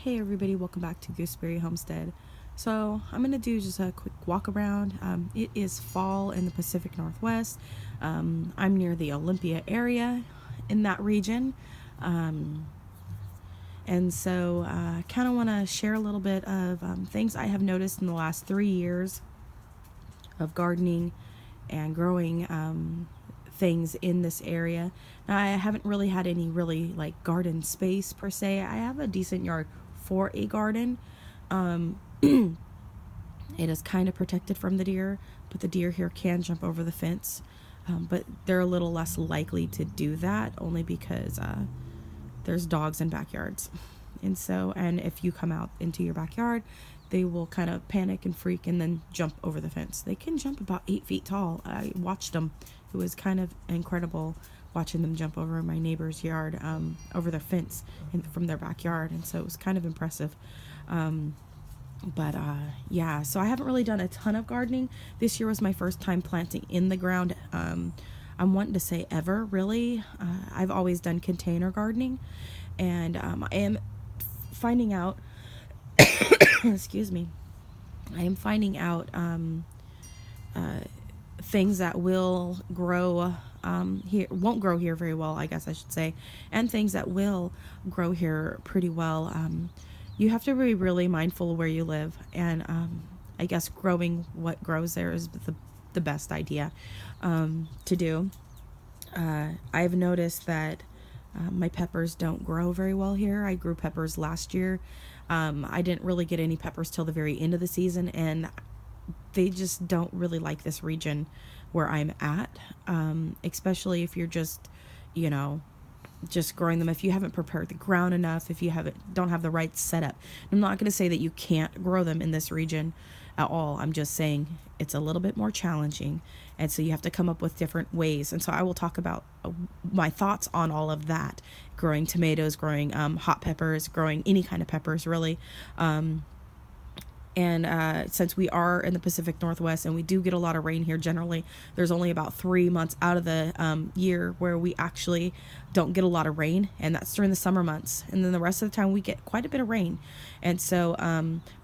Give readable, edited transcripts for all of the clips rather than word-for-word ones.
Hey everybody, welcome back to Gooseberry Homestead. So I'm going to do just a quick walk around. It is fall in the Pacific Northwest. I'm near the Olympia area in that region. And so I kind of want to share a little bit of things I have noticed in the last 3 years of gardening and growing things in this area. Now, I haven't really had any really like garden space per se. I have a decent yard for a garden. It is kind of protected from the deer, but the deer here can jump over the fence. But they're a little less likely to do that only because there's dogs in backyards. And if you come out into your backyard, they will kind of panic and freak and then jump over the fence. They can jump about 8 feet tall. I watched them. It was kind of incredible watching them jump over my neighbor's yard, over their fence from their backyard. And so it was kind of impressive. Yeah, so I haven't really done a ton of gardening. This year was my first time planting in the ground. I'm wanting to say ever, really. I've always done container gardening. And I am finding out, excuse me, I am finding out things that will grow here, won't grow here very well, I guess I should say, and things that will grow here pretty well. You have to be really mindful of where you live, and I guess growing what grows there is the best idea to do. I've noticed that my peppers don't grow very well here. I grew peppers last year. I didn't really get any peppers till the very end of the season, and they just don't really like this region where I'm at, especially if you're just growing them. If you haven't prepared the ground enough, if you don't have the right setup. I'm not going to say that you can't grow them in this region at all. I'm just saying it's a little bit more challenging, and so you have to come up with different ways. And so I will talk about my thoughts on all of that: growing tomatoes, growing hot peppers, growing any kind of peppers, really. And since we are in the Pacific Northwest and we do get a lot of rain here, generally, there's only about 3 months out of the year where we actually don't get a lot of rain, and that's during the summer months. And then the rest of the time we get quite a bit of rain. And so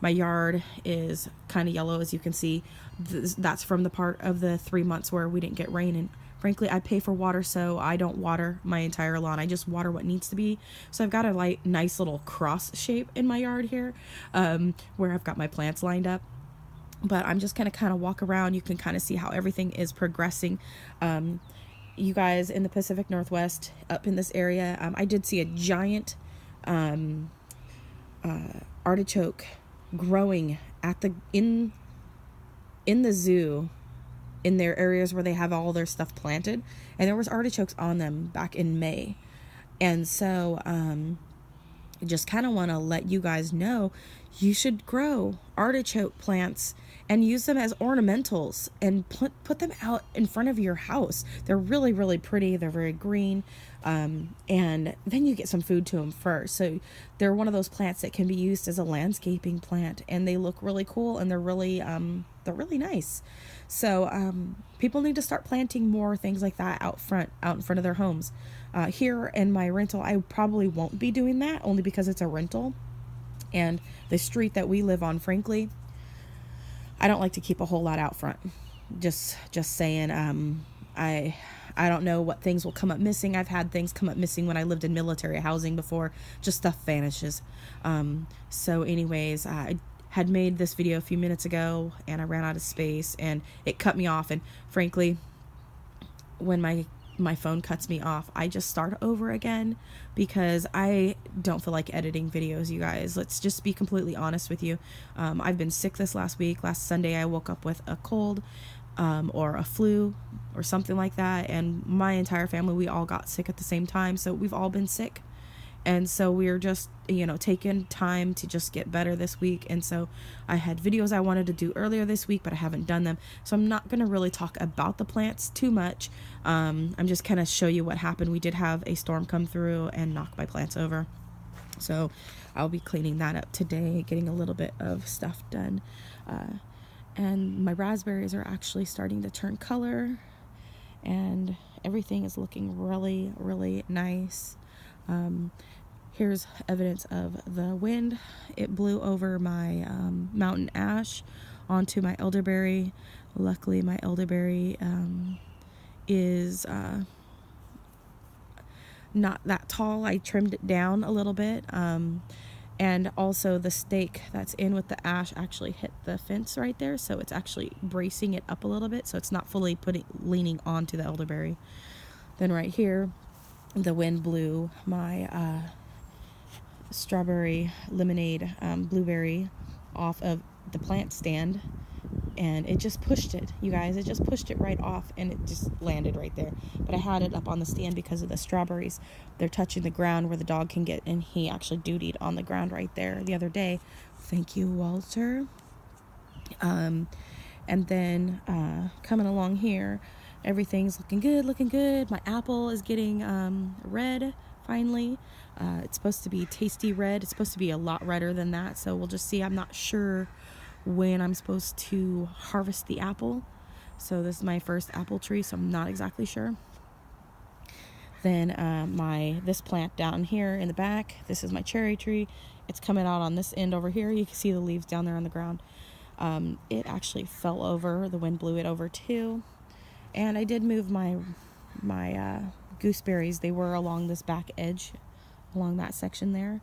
my yard is kind of yellow, as you can see. That's from the part of the 3 months where we didn't get rain. And frankly, I pay for water, so I don't water my entire lawn. I just water what needs to be. So I've got a nice little cross shape in my yard here, where I've got my plants lined up. But I'm just going to kind of walk around. You can kind of see how everything is progressing. You guys in the Pacific Northwest, up in this area, I did see a giant artichoke growing in the zoo, in their areas where they have all their stuff planted, and there was artichokes on them back in May. And so I just kind of want to let you guys know you should grow artichoke plants and use them as ornamentals and put them out in front of your house. They're really, really pretty. They're very green. And then you get some food to them first. So they're one of those plants that can be used as a landscaping plant, and they look really cool, and they're really nice. So people need to start planting more things like that out in front of their homes. Here in my rental, I probably won't be doing that, only because it's a rental, and the street that we live on, frankly, I don't like to keep a whole lot out front. Just saying. I don't know what things will come up missing. I've had things come up missing when I lived in military housing before. Just stuff vanishes. So anyways, I had made this video a few minutes ago, and I ran out of space, and it cut me off. And frankly, when my phone cuts me off, I just start over again, because I don't feel like editing videos, you guys. Let's just be completely honest with you. I've been sick this last week. Last Sunday, I woke up with a cold, or a flu or something like that, and my entire family, we all got sick at the same time. So we've all been sick. And so we're just, taking time to just get better this week. And so I had videos I wanted to do earlier this week, but I haven't done them. So I'm not going to really talk about the plants too much. I'm just kind of show you what happened. We did have a storm come through and knock my plants over. So I'll be cleaning that up today, getting a little bit of stuff done. And my raspberries are actually starting to turn color, and everything is looking really, really nice. Here's evidence of the wind. It blew over my mountain ash onto my elderberry. Luckily, my elderberry is not that tall. I trimmed it down a little bit. And also the stake that's in with the ash actually hit the fence right there. So it's actually bracing it up a little bit. So it's not fully leaning onto the elderberry. Then right here, the wind blew my strawberry lemonade blueberry off of the plant stand, and it just pushed it, you guys. It just pushed it right off, and it just landed right there. But I had it up on the stand because of the strawberries. They're touching the ground where the dog can get, and he actually dutied on the ground right there the other day. Thank you, Walter. And then coming along here, everything's looking good. My apple is getting red finally. It's supposed to be tasty red. It's supposed to be a lot redder than that, so we'll just see. I'm not sure when I'm supposed to harvest the apple. So this is my first apple tree, so I'm not exactly sure. Then this plant down here in the back, this is my cherry tree. It's coming out on this end over here. You can see the leaves down there on the ground. It actually fell over. The wind blew it over too. And I did move my gooseberries. They were along this back edge, along that section there,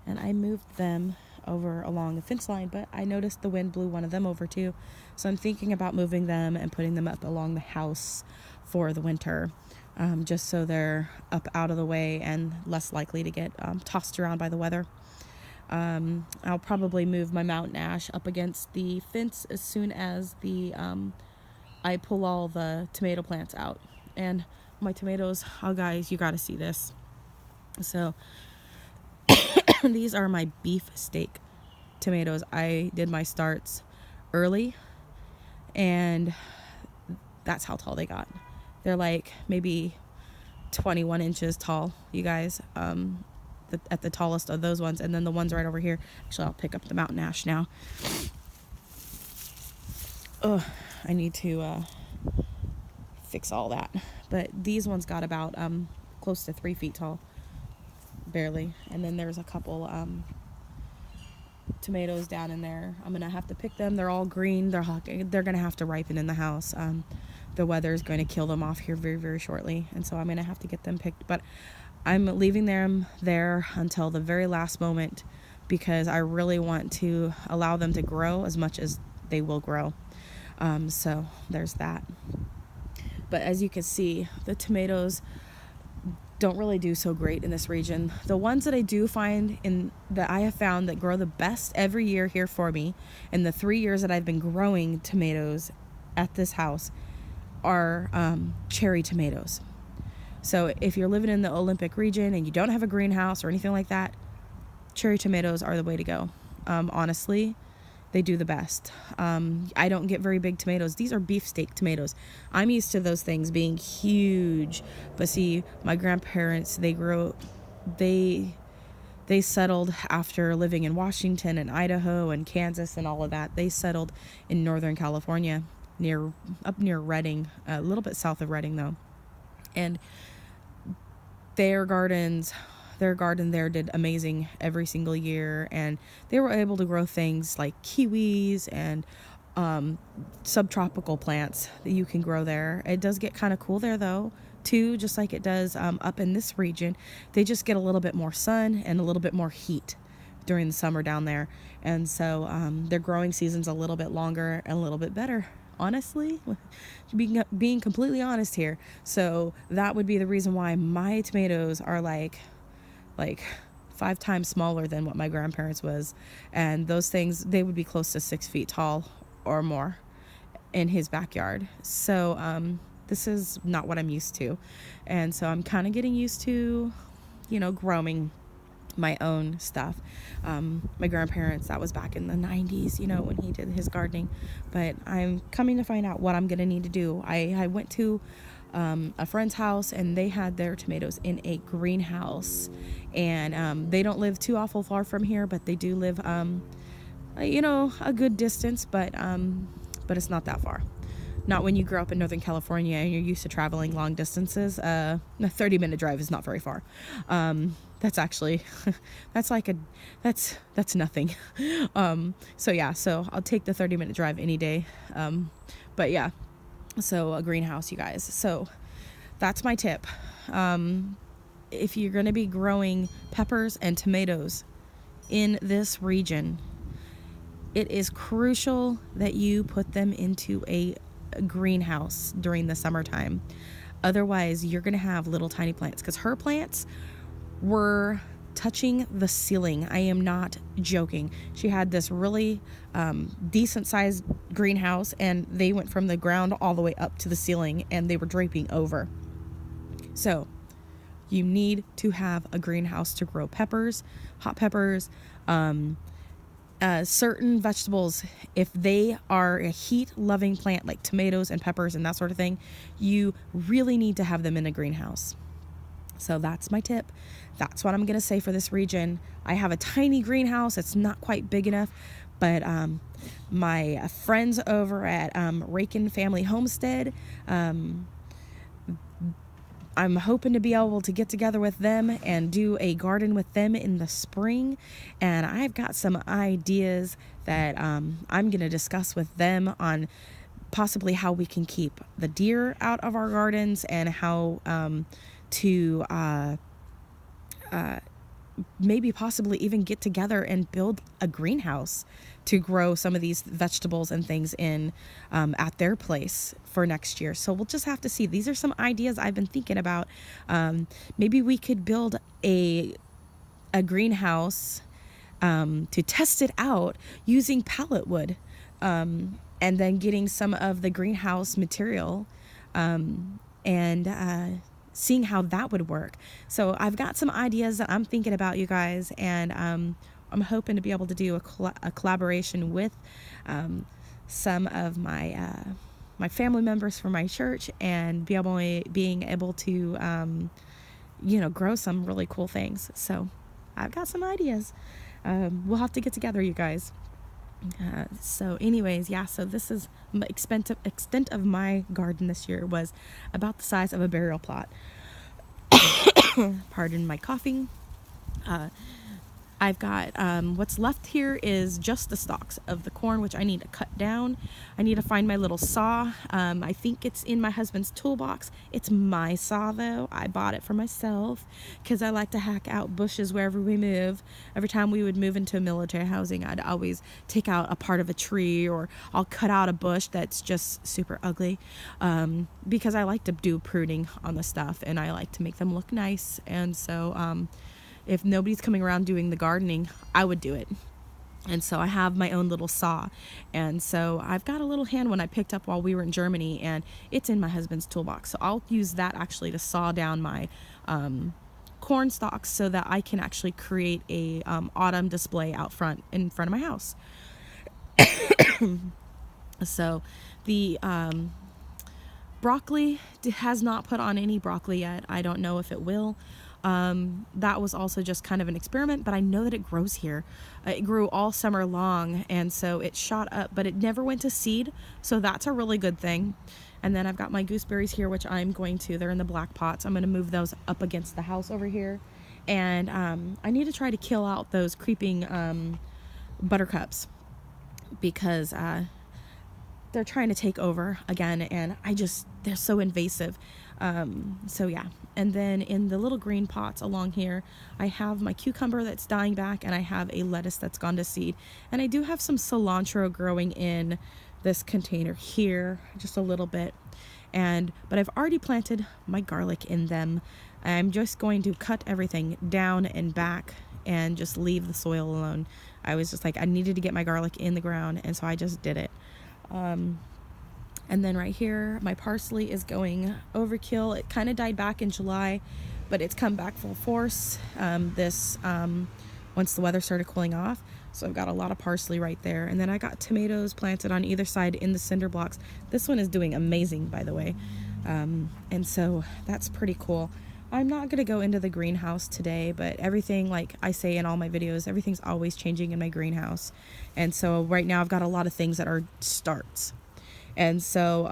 and I moved them over along the fence line, but I noticed the wind blew one of them over too. So I'm thinking about moving them and putting them up along the house for the winter, just so they're up out of the way and less likely to get tossed around by the weather. I'll probably move my mountain ash up against the fence as soon as I pull all the tomato plants out. And my tomatoes, oh guys, you gotta see this. So these are my beef steak tomatoes. I did my starts early, and that's how tall they got. They're like maybe 21 inches tall, you guys, at the tallest of those ones. And then the ones right over here, actually I'll pick up the mountain ash now. I need to fix all that. But these ones got about close to 3 feet tall, barely. And then there's a couple tomatoes down in there. I'm gonna have to pick them. They're all green. They're gonna have to ripen in the house. The weather is going to kill them off here very, very shortly, and so I'm gonna have to get them picked. But I'm leaving them there until the very last moment, because I really want to allow them to grow as much as they will grow. So there's that. But as you can see, the tomatoes don't really do so great in this region. The ones that I do find that I have found that grow the best every year here for me, in the 3 years that I've been growing tomatoes at this house, are cherry tomatoes. So if you're living in the Olympic region and you don't have a greenhouse or anything like that, cherry tomatoes are the way to go. Honestly, they do the best. I don't get very big tomatoes. These are beefsteak tomatoes. I'm used to those things being huge. But see, my grandparents, they settled after living in Washington and Idaho and Kansas and all of that. They settled in Northern California, up near Redding, a little bit south of Redding though. And their garden there did amazing every single year, and they were able to grow things like kiwis and subtropical plants that you can grow there. It does get kind of cool there though too, just like it does up in this region. They just get a little bit more sun and a little bit more heat during the summer down there, and so their growing season's a little bit longer and a little bit better, honestly, being completely honest here. So that would be the reason why my tomatoes are like 5 times smaller than what my grandparents was. And those things, they would be close to 6 feet tall or more in his backyard. So this is not what I'm used to. And so I'm kind of getting used to, growing my own stuff. My grandparents, that was back in the 90s, when he did his gardening. But I'm coming to find out what I'm going to need to do. I went to a friend's house, and they had their tomatoes in a greenhouse, and they don't live too awful far from here, but they do live a good distance, but it's not that far. Not when you grow up in Northern California and you're used to traveling long distances. A 30-minute drive is not very far. That's actually, that's nothing. So yeah, so I'll take the 30-minute drive any day. But yeah, so a greenhouse, you guys. So that's my tip. If you're going to be growing peppers and tomatoes in this region, it is crucial that you put them into a greenhouse during the summertime. Otherwise, you're going to have little tiny plants, because her plants were touching the ceiling. I am not joking. She had this really decent sized greenhouse, and they went from the ground all the way up to the ceiling, and they were draping over. So you need to have a greenhouse to grow peppers, hot peppers, certain vegetables. If they are a heat-loving plant like tomatoes and peppers and that sort of thing, you really need to have them in a greenhouse. So that's my tip. That's what I'm going to say for this region. I have a tiny greenhouse. It's not quite big enough, but my friends over at Rakin Family Homestead, I'm hoping to be able to get together with them and do a garden with them in the spring. And I've got some ideas that I'm going to discuss with them on possibly how we can keep the deer out of our gardens, and how to maybe possibly even get together and build a greenhouse to grow some of these vegetables and things in at their place for next year. So we'll just have to see. These are some ideas I've been thinking about. Maybe we could build a greenhouse to test it out using pallet wood, and then getting some of the greenhouse material and seeing how that would work. So I've got some ideas that I'm thinking about, you guys, and I'm hoping to be able to do a collaboration with some of my family members from my church, and being able to grow some really cool things. So I've got some ideas. We'll have to get together, you guys. So anyways, yeah, so this is the extent of my garden this year was about the size of a burial plot. Pardon my coughing. I've got what's left here is just the stalks of the corn, which I need to cut down. I need to find my little saw. I think it's in my husband's toolbox. It's my saw, though. I bought it for myself because I like to hack out bushes wherever we move. Every time we would move into military housing, I'd always take out a part of a tree, or I'll cut out a bush that's just super ugly, because I like to do pruning on the stuff, and I like to make them look nice. And so if nobody's coming around doing the gardening, I would do it. And so I have my own little saw. And so I've got a little hand one I picked up while we were in Germany, and it's in my husband's toolbox. So I'll use that actually to saw down my corn stalks, so that I can actually create a autumn display out front in front of my house. So the broccoli has not put on any broccoli yet. I don't know if it will. That was also just kind of an experiment, but I know that it grows here. It grew all summer long, and so it shot up, but it never went to seed, so that's a really good thing. And then I've got my gooseberries here, which they're in the black pots. I'm going to move those up against the house over here. And I need to try to kill out those creeping buttercups, because they're trying to take over again, and they're so invasive. So yeah. And then in the little green pots along here, I have my cucumber that's dying back, and I have a lettuce that's gone to seed. And I do have some cilantro growing in this container here, just a little bit. But I've already planted my garlic in them. I'm just going to cut everything down and back and just leave the soil alone. I was just like, I needed to get my garlic in the ground, and so I just did it. And then right here, my parsley is going overkill. It kind of died back in July, but it's come back full force once the weather started cooling off. So I've got a lot of parsley right there. And then I got tomatoes planted on either side in the cinder blocks. This one is doing amazing, by the way. And so that's pretty cool. I'm not going to go into the greenhouse today, but everything, like I say in all my videos, everything's always changing in my greenhouse. And so right now I've got a lot of things that are starts. And so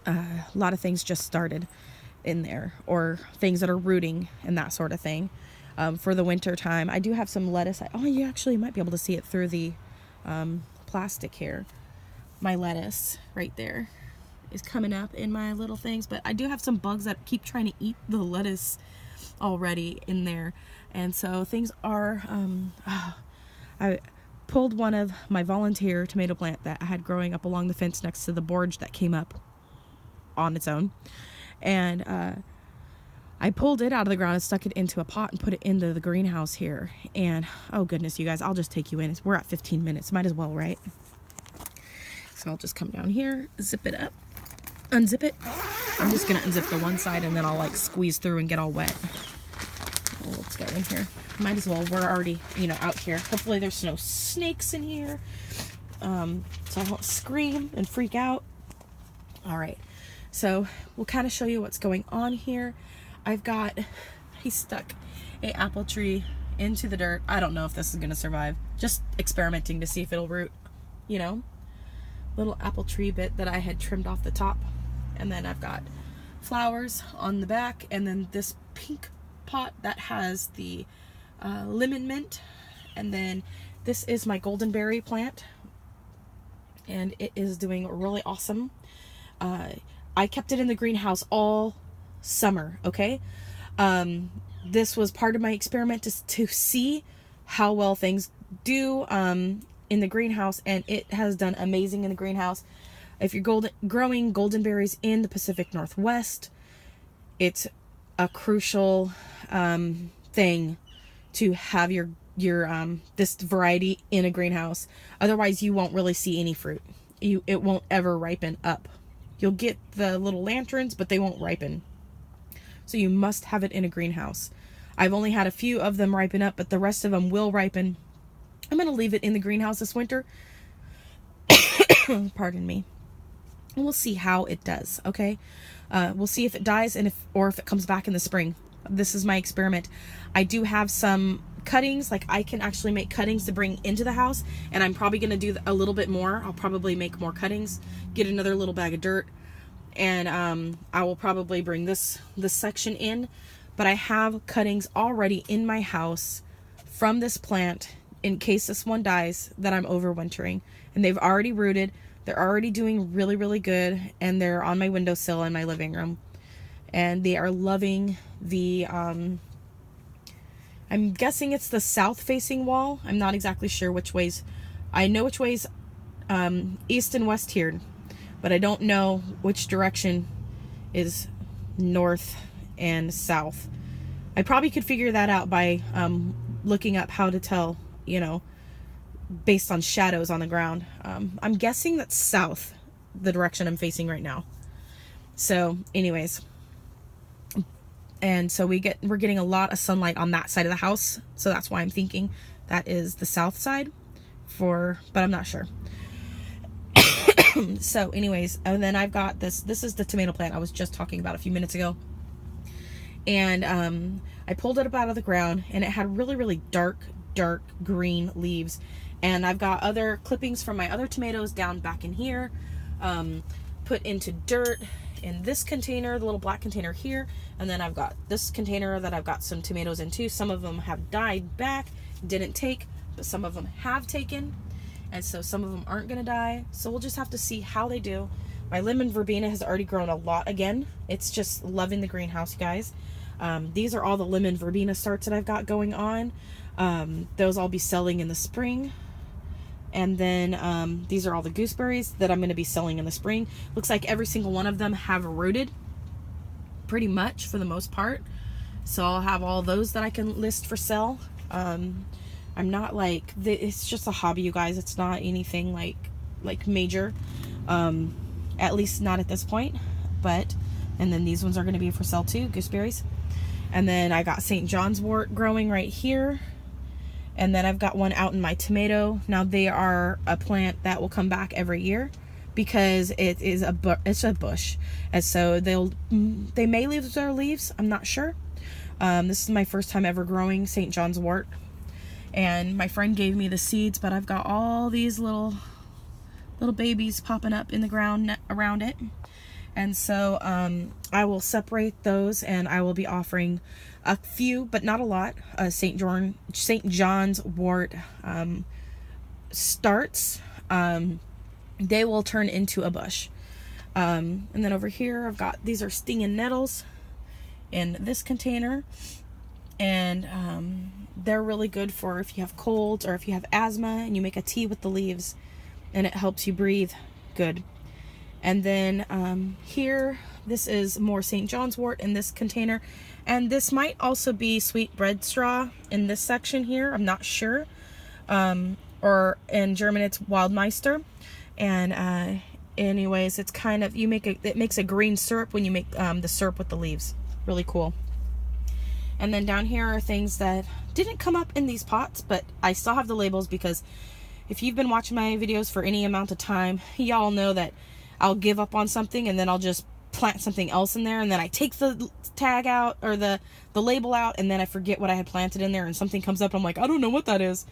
a lot of things just started in there, or things that are rooting and that sort of thing. For the winter time, I do have some lettuce. You actually might be able to see it through the plastic here. My lettuce right there is coming up in my little things, but I do have some bugs that keep trying to eat the lettuce already in there. And so things are, I pulled one of my volunteer tomato plant that I had growing up along the fence next to the borge that came up on its own. And I pulled it out of the ground and stuck it into a pot and put it into the greenhouse here. And oh goodness, you guys, I'll just take you in. We're at 15 minutes. Might as well, right? So I'll just come down here, zip it up, unzip it. I'm just going to unzip the one side and then I'll like squeeze through and get all wet. Oh, let's go in here. Might as well. We're already, out here. Hopefully there's no snakes in here. So I won't scream and freak out. All right. So we'll kind of show you what's going on here. He stuck a apple tree into the dirt. I don't know if this is going to survive. Just experimenting to see if it'll root, little apple tree bit that I had trimmed off the top. And then I've got flowers on the back, and then this pink pot that has the lemon mint. And then this is my goldenberry plant, and it is doing really awesome. I kept it in the greenhouse all summer, okay? This was part of my experiment to see how well things do in the greenhouse, and it has done amazing in the greenhouse. If you're growing goldenberries in the Pacific Northwest, it's a crucial thing to have your this variety in a greenhouse. Otherwise, you won't really see any fruit. It won't ever ripen up. You'll get the little lanterns, but they won't ripen. So you must have it in a greenhouse. I've only had a few of them ripen up, but the rest of them will ripen. I'm going to leave it in the greenhouse this winter. Pardon me. And we'll see how it does, okay? We'll see if it dies or if it comes back in the spring. This is my experiment. I do have some cuttings. Like, I can actually make cuttings to bring into the house, and I'm probably going to do a little bit more. I'll probably make more cuttings, get another little bag of dirt, and I will probably bring this section in. But I have cuttings already in my house from this plant in case this one dies that I'm overwintering. And they've already rooted. They're already doing really, really good. And they're on my windowsill in my living room. And they are loving the, I'm guessing it's the south-facing wall. I'm not exactly sure which ways. I know which ways east and west here. But I don't know which direction is north and south. I probably could figure that out by looking up how to tell, based on shadows on the ground. I'm guessing that's south, the direction I'm facing right now. So anyways, and so we're getting a lot of sunlight on that side of the house, so that's why I'm thinking that is the south side, but I'm not sure. So anyways, and then I've got this is the tomato plant I was just talking about a few minutes ago. And I pulled it up out of the ground, and it had really, really dark green leaves. And I've got other clippings from my other tomatoes down back in here, put into dirt in this container, the little black container here. And then I've got this container that I've got some tomatoes in too. Some of them have died back, didn't take, but some of them have taken. And so some of them aren't going to die. So we'll just have to see how they do. My lemon verbena has already grown a lot again. It's just loving the greenhouse, guys. These are all the lemon verbena starts that I've got going on. Those I'll be selling in the spring. And then these are all the gooseberries that I'm going to be selling in the spring. Looks like every single one of them have rooted pretty much for the most part. So I'll have all those that I can list for sale. I'm not like, it's just a hobby, you guys. It's not anything like major, at least not at this point. But, and then these ones are going to be for sale too, gooseberries. And then I got St. John's wort growing right here. And then I've got one out in my tomato. Now they are a plant that will come back every year because it's a bush. And so they may lose their leaves. I'm not sure. This is my first time ever growing St. John's wort. And my friend gave me the seeds, but I've got all these little little babies popping up in the ground around it. And so I will separate those, and I will be offering a few, but not a lot, St. John's wort starts. They will turn into a bush. And then over here I've got, these are stinging nettles in this container, and they're really good for if you have colds or if you have asthma and you make a tea with the leaves, and it helps you breathe good. And then here, this is more St. John's wort in this container, and this might also be sweet bread straw in this section here, I'm not sure, or in German it's Waldmeister. And anyways, it's kind of, it makes a green syrup when you make the syrup with the leaves. Really cool. And then down here are things that didn't come up in these pots, but I still have the labels, because if you've been watching my videos for any amount of time, y'all know that I'll give up on something and then I'll just plant something else in there, and then I take the tag out, or the label out, and then I forget what I had planted in there, and something comes up, I'm like, I don't know what that is.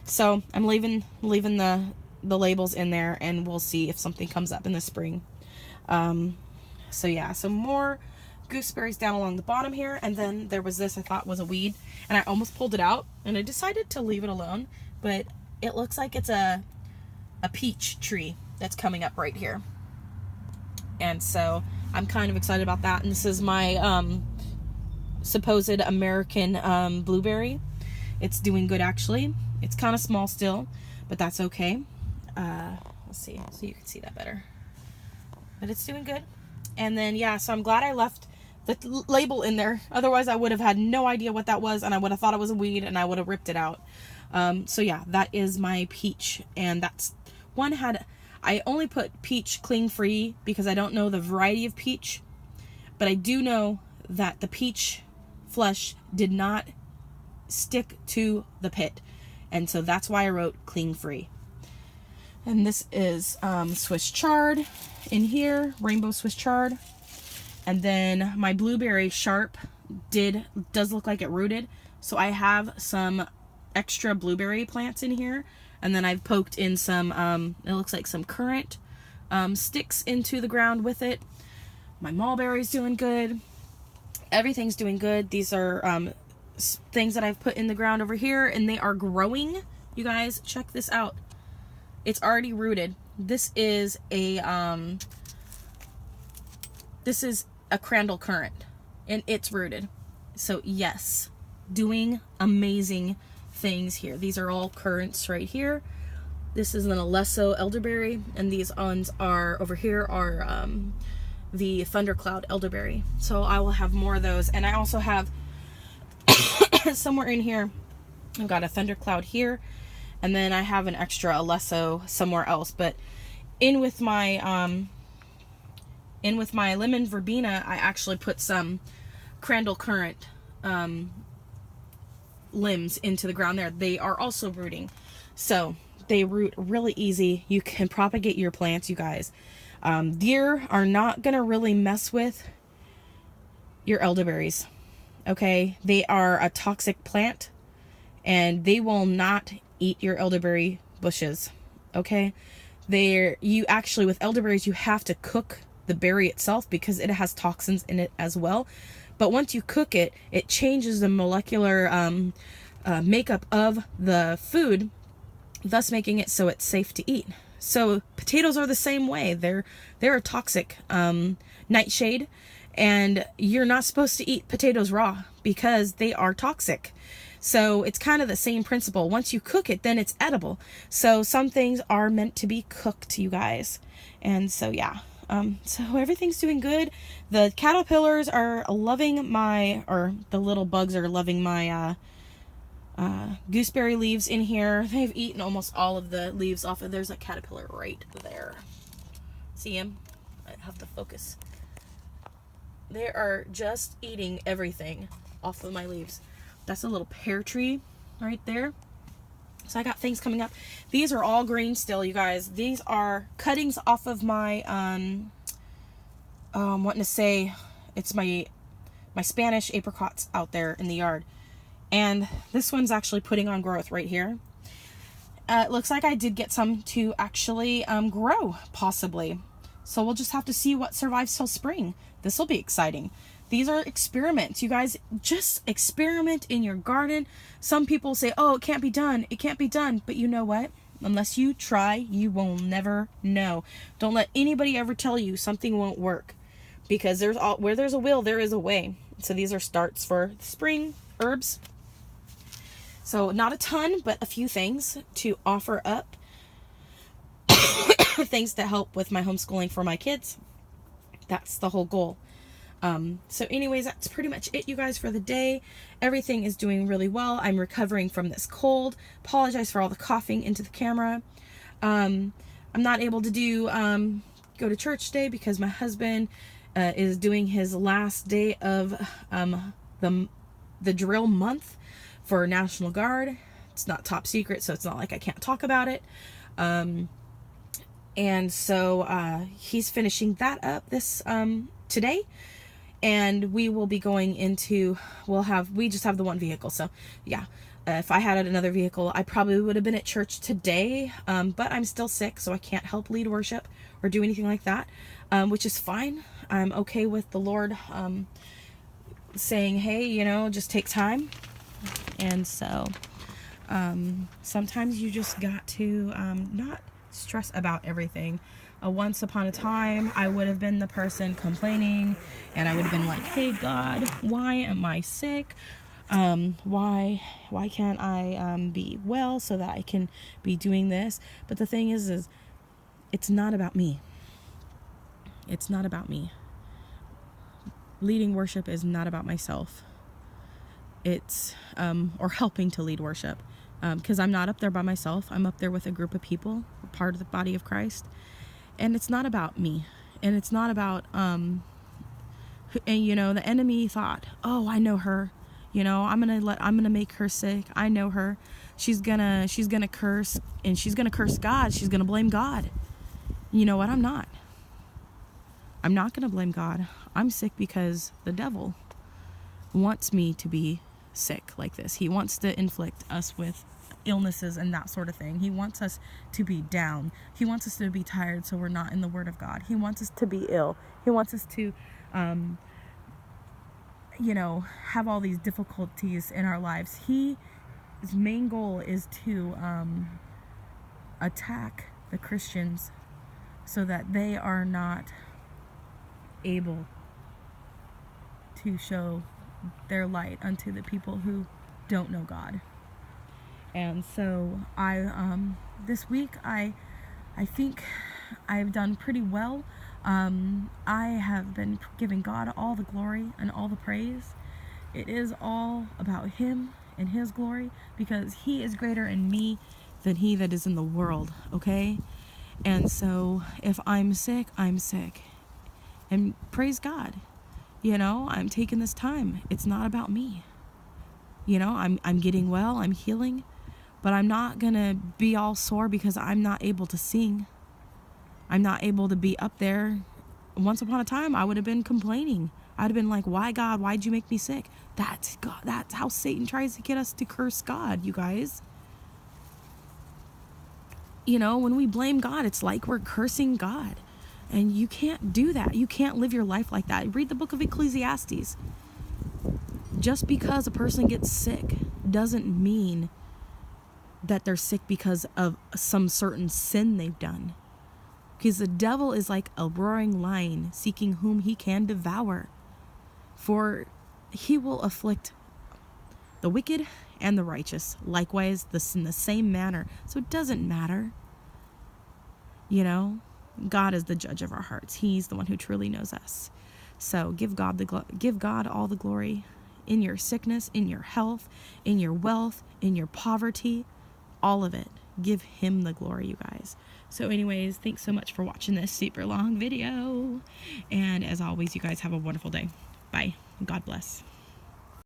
So I'm leaving the labels in there, and we'll see if something comes up in the spring. So yeah, so more gooseberries down along the bottom here, and then there was this I thought was a weed, and I almost pulled it out, and I decided to leave it alone, but it looks like it's a peach tree that's coming up right here. And so I'm kind of excited about that. And this is my supposed American blueberry. It's doing good, actually. It's kind of small still, but that's okay. Let's see, so you can see that better. But it's doing good. And then, yeah, so I'm glad I left the label in there. Otherwise, I would have had no idea what that was, and I would have thought it was a weed, and I would have ripped it out. So yeah, that is my peach. And that's one I only put peach cling free because I don't know the variety of peach, but I do know that the peach flesh did not stick to the pit, and so that's why I wrote cling free. And this is Swiss chard in here, rainbow Swiss chard. And then my blueberry sharp does look like it rooted, so I have some extra blueberry plants in here. And then I've poked in some, it looks like some currant sticks into the ground with it. My mulberry's doing good. Everything's doing good. These are things that I've put in the ground over here, and they are growing. You guys, check this out. It's already rooted. This is a crandall currant, and it's rooted. So yes, doing amazing things here. These are all currants right here. This is an Alesso elderberry, and these ones are over here are the thundercloud elderberry. So I will have more of those, and I also have somewhere in here I've got a thundercloud here, and then I have an extra Alesso somewhere else. But in with my lemon verbena, I actually put some crandall currant limbs into the ground there. They are also rooting, so they root really easy. You can propagate your plants, you guys. Deer are not gonna really mess with your elderberries, okay? They are a toxic plant, and they will not eat your elderberry bushes, okay? You actually, with elderberries, you have to cook the berry itself because it has toxins in it as well. But once you cook it, it changes the molecular makeup of the food, thus making it so it's safe to eat. So potatoes are the same way. They're a toxic nightshade, and you're not supposed to eat potatoes raw because they are toxic. So it's kind of the same principle. Once you cook it, then it's edible. So some things are meant to be cooked, you guys. And so yeah. So everything's doing good. The caterpillars are loving the little bugs are loving my gooseberry leaves in here. They've eaten almost all of the leaves off of. There's a caterpillar right there. See him? I have to focus. They are just eating everything off of my leaves. That's a little pear tree right there. So I got things coming up. These are all green still, you guys. These are cuttings off of my, wanting to say, it's my Spanish apricots out there in the yard. And this one's actually putting on growth right here. It looks like I did get some to actually grow, possibly. So we'll just have to see what survives till spring. This will be exciting. These are experiments. You guys, just experiment in your garden. Some people say, oh, it can't be done. It can't be done. But you know what? Unless you try, you will never know. Don't let anybody ever tell you something won't work. Because where there's a will, there is a way. So these are starts for spring herbs. So not a ton, but a few things to offer up. Things to help with my homeschooling for my kids. That's the whole goal. So anyways, that's pretty much it, you guys, for the day. Everything is doing really well. I'm recovering from this cold. Apologize for all the coughing into the camera. I'm not able to go to church today because my husband is doing his last day of the drill month for National Guard. It's not top secret, so it's not like I can't talk about it. And so he's finishing that up this today, and we will be going into, we just have the one vehicle. So yeah, if I had another vehicle, I probably would have been at church today, but I'm still sick, so I can't help lead worship or do anything like that, which is fine. I'm okay with the Lord saying, hey, you know, just take time. And so sometimes you just got to not stress about everything. Once upon a time, I would have been the person complaining, and I would have been like, hey God, why am I sick? Why can't I be well so that I can be doing this? But the thing is it's not about me. It's not about me. Leading worship is not about myself. It's or helping to lead worship, because I'm not up there by myself. I'm up there with a group of people, part of the body of Christ, and it's not about me, and it's not about and you know, the enemy thought, oh, I know her, you know, I'm gonna make her sick. I know her. She's gonna curse, and she's gonna curse God. She's gonna blame God. You know what? I'm not gonna blame God. I'm sick because the devil wants me to be sick like this. He wants to inflict us with illnesses and that sort of thing. He wants us to be down. He wants us to be tired so we're not in the Word of God. He wants us to be ill. He wants us to you know, have all these difficulties in our lives. His main goal is to attack the Christians so that they are not able to show their light unto the people who don't know God. And so this week I think I've done pretty well. I have been giving God all the glory and all the praise. It is all about Him and His glory, because He is greater in me than he that is in the world, okay? And so if I'm sick, I'm sick. And praise God. You know, I'm taking this time. It's not about me. You know, I'm getting well, I'm healing, but I'm not going to be all sore because I'm not able to sing. I'm not able to be up there. Once upon a time, I would have been complaining. I'd have been like, why God? Why'd you make me sick? That's God. That's how Satan tries to get us to curse God, you guys. You know, when we blame God, it's like we're cursing God. And you can't do that. You can't live your life like that. Read the book of Ecclesiastes. Just because a person gets sick doesn't mean that they're sick because of some certain sin they've done. Because the devil is like a roaring lion seeking whom he can devour. For he will afflict the wicked and the righteous, likewise in the same manner. So it doesn't matter. You know, God is the judge of our hearts. He's the one who truly knows us. So give God all the glory in your sickness, in your health, in your wealth, in your poverty, all of it. Give Him the glory, you guys. So anyways, thanks so much for watching this super long video. And as always, you guys have a wonderful day. Bye. God bless.